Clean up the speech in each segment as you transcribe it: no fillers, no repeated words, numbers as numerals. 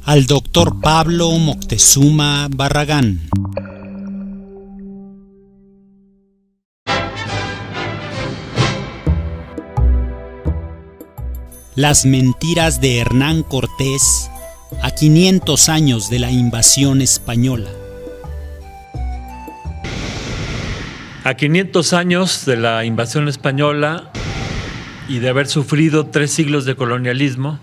Al doctor Pablo Moctezuma Barragán. Las mentiras de Hernán Cortés a 500 años de la invasión española. A 500 años de la invasión española y de haber sufrido 3 siglos de colonialismo,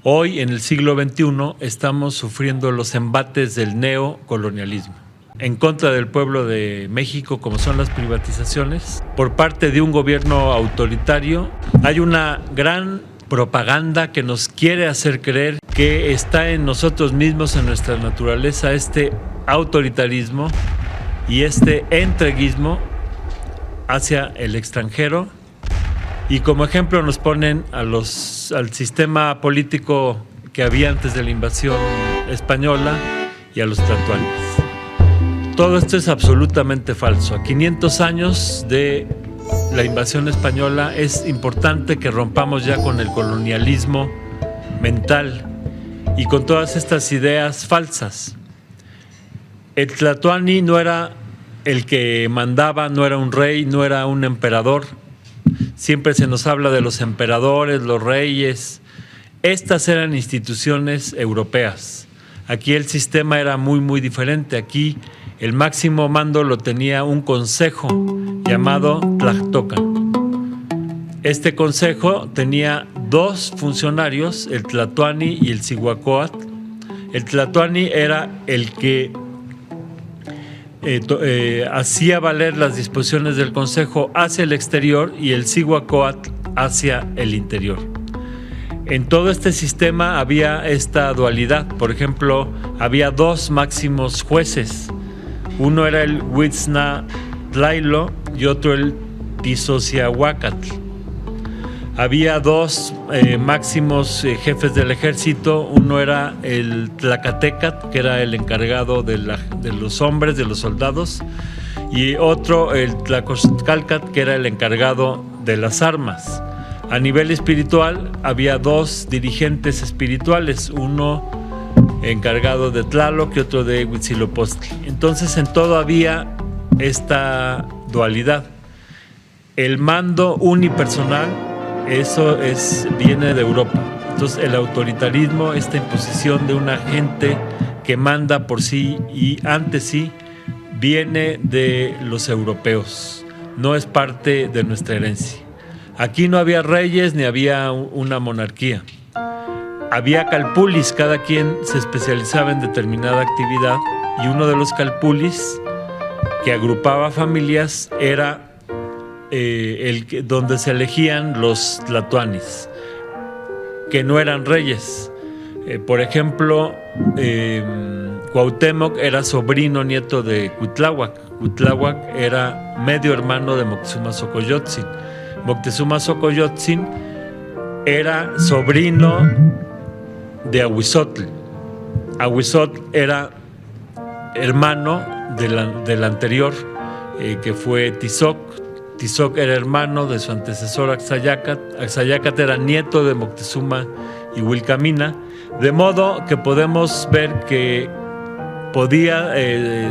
hoy en el siglo XXI estamos sufriendo los embates del neocolonialismo en contra del pueblo de México, como son las privatizaciones, por parte de un gobierno autoritario. Hay una gran propaganda que nos quiere hacer creer que está en nosotros mismos, en nuestra naturaleza, este autoritarismo y este entreguismo hacia el extranjero. Y como ejemplo nos ponen al sistema político que había antes de la invasión española y a los tlatoanis. Todo esto es absolutamente falso. A 500 años de la invasión española es importante que rompamos ya con el colonialismo mental y con todas estas ideas falsas. El tlatoani no era el que mandaba, no era un rey, no era un emperador. Siempre se nos habla de los emperadores, los reyes. Estas eran instituciones europeas. Aquí el sistema era muy diferente. Aquí el máximo mando lo tenía un consejo llamado Tlactocan. Este consejo tenía 2 funcionarios, el tlatoani y el cihuacóatl. El tlatoani era el que hacía valer las disposiciones del consejo hacia el exterior y el cihuacóatl hacia el interior. En todo este sistema había esta dualidad. Por ejemplo, había 2 máximos jueces. Uno era el Huitznatlailo y otro el Tizociahuacatl. Había 2 máximos jefes del ejército. Uno era el Tlacatecat, que era el encargado de los hombres, de los soldados, y otro el Tlacoxcalcat, que era el encargado de las armas. A nivel espiritual había 2 dirigentes espirituales, uno encargado de Tlaloc y otro de Huitzilopochtli. Entonces en todo había esta dualidad. El mando unipersonal, eso viene de Europa. Entonces el autoritarismo, esta imposición de una gente que manda por sí y ante sí, viene de los europeos, no es parte de nuestra herencia. Aquí no había reyes ni había una monarquía. Había calpulis, cada quien se especializaba en determinada actividad, y uno de los calpulis que agrupaba familias era donde se elegían los tlatoanis, que no eran reyes. Por ejemplo, Cuauhtémoc era sobrino nieto de Cuitláhuac. Cuitláhuac era medio hermano de Moctezuma Xocoyotzin. Moctezuma Xocoyotzin era sobrino de Ahuizotl. Ahuizotl era hermano del anterior, que fue Tizoc. Tizoc era hermano de su antecesor Axayacat. Axayacat era nieto de Moctezuma y Huilcamina, de modo que podemos ver que podía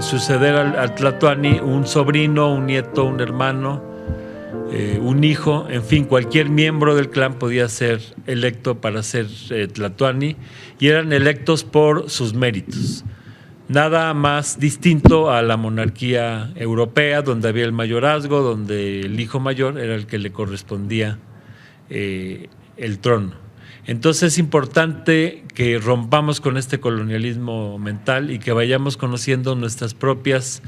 suceder al tlatoani un sobrino, un nieto, un hermano, un hijo, en fin, cualquier miembro del clan podía ser electo para ser tlatoani, y eran electos por sus méritos. Nada más distinto a la monarquía europea, donde había el mayorazgo, donde el hijo mayor era el que le correspondía el trono. Entonces es importante que rompamos con este colonialismo mental y que vayamos conociendo nuestras propias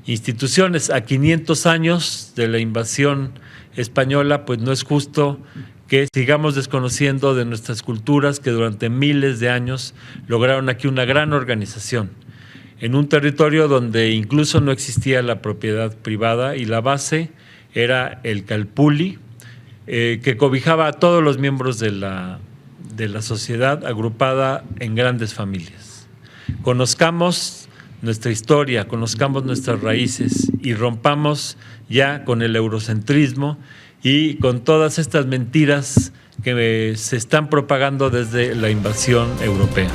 instituciones. A 500 años de la invasión española, pues no es justo que sigamos desconociendo de nuestras culturas que durante miles de años lograron aquí una gran organización en un territorio donde incluso no existía la propiedad privada, y la base era el calpulli, que cobijaba a todos los miembros de la sociedad, agrupada en grandes familias. Conozcamos nuestra historia, conozcamos nuestras raíces y rompamos ya con el eurocentrismo y con todas estas mentiras que se están propagando desde la invasión europea.